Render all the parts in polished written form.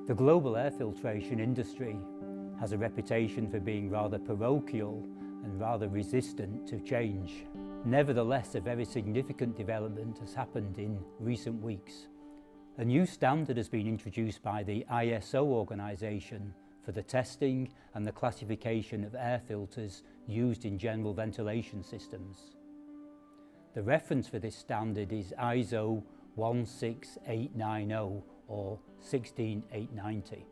The global air filtration industry has a reputation for being rather parochial and rather resistant to change. Nevertheless, a very significant development has happened in recent weeks. A new standard has been introduced by the ISO organisation for the testing and the classification of air filters used in general ventilation systems. The reference for this standard is ISO 16890 or 16890.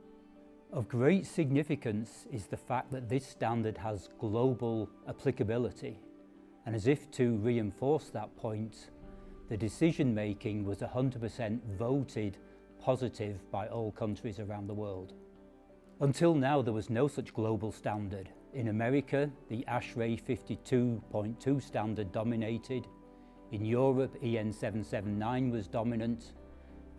Of great significance is the fact that this standard has global applicability, and as if to reinforce that point, the decision making was 100% voted positive by all countries around the world. Until now, there was no such global standard. In America, the ASHRAE 52.2 standard dominated. In Europe, EN 779 was dominant.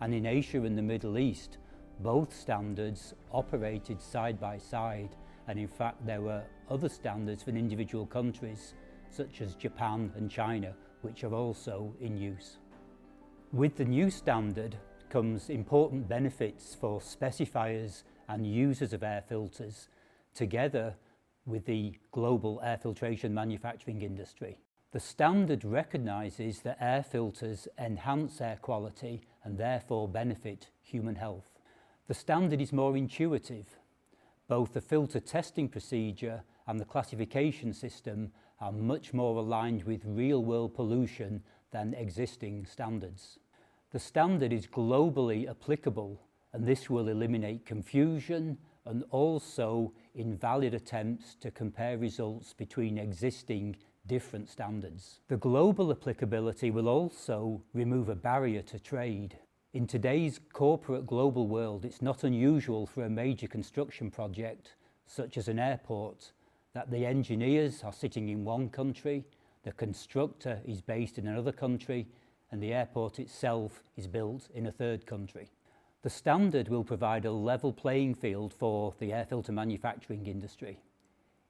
And in Asia and the Middle East, both standards operated side by side. And in fact, there were other standards for individual countries, such as Japan and China, which are also in use. With the new standard comes important benefits for specifiers and users of air filters, together with the global air filtration manufacturing industry. The standard recognises that air filters enhance air quality and therefore benefit human health. The standard is more intuitive. Both the filter testing procedure and the classification system are much more aligned with real-world pollution than existing standards. The standard is globally applicable, and this will eliminate confusion and also invalid attempts to compare results between existing different standards. The global applicability will also remove a barrier to trade. In today's corporate global world, it's not unusual for a major construction project, such as an airport, that the engineers are sitting in one country, the constructor is based in another country, and the airport itself is built in a third country. The standard will provide a level playing field for the air filter manufacturing industry.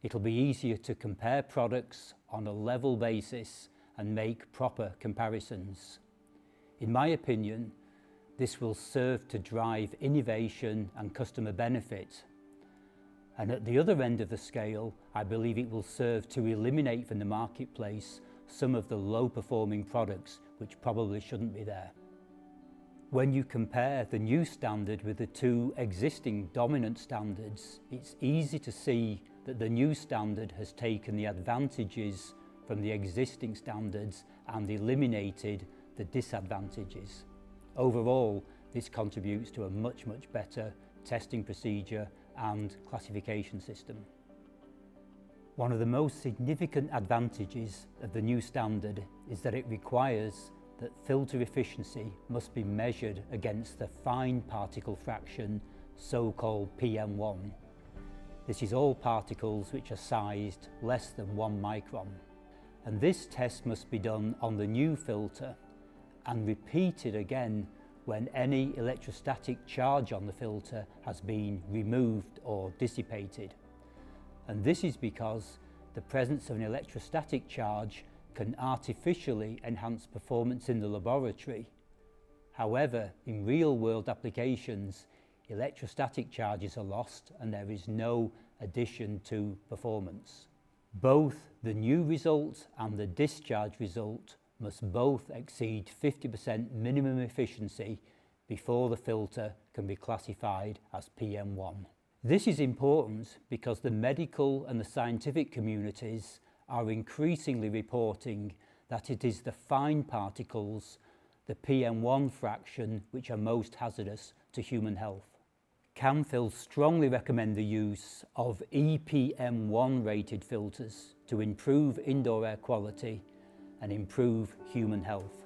It'll be easier to compare products on a level basis and make proper comparisons. In my opinion, this will serve to drive innovation and customer benefit. And at the other end of the scale, I believe it will serve to eliminate from the marketplace some of the low-performing products which probably shouldn't be there. When you compare the new standard with the two existing dominant standards, it's easy to see that the new standard has taken the advantages from the existing standards and eliminated the disadvantages. Overall, this contributes to a much better testing procedure and classification system. One of the most significant advantages of the new standard is that it requires that filter efficiency must be measured against the fine particle fraction, so-called PM1. This is all particles which are sized less than 1 micron. And this test must be done on the new filter and repeated again when any electrostatic charge on the filter has been removed or dissipated. And this is because the presence of an electrostatic charge can artificially enhance performance in the laboratory. However, in real-world applications, electrostatic charges are lost and there is no addition to performance. Both the new result and the discharge result must both exceed 50% minimum efficiency before the filter can be classified as PM1. This is important because the medical and the scientific communities are increasingly reporting that it is the fine particles, the PM1 fraction, which are most hazardous to human health. Camfil strongly recommend the use of EPM1 rated filters to improve indoor air quality and improve human health.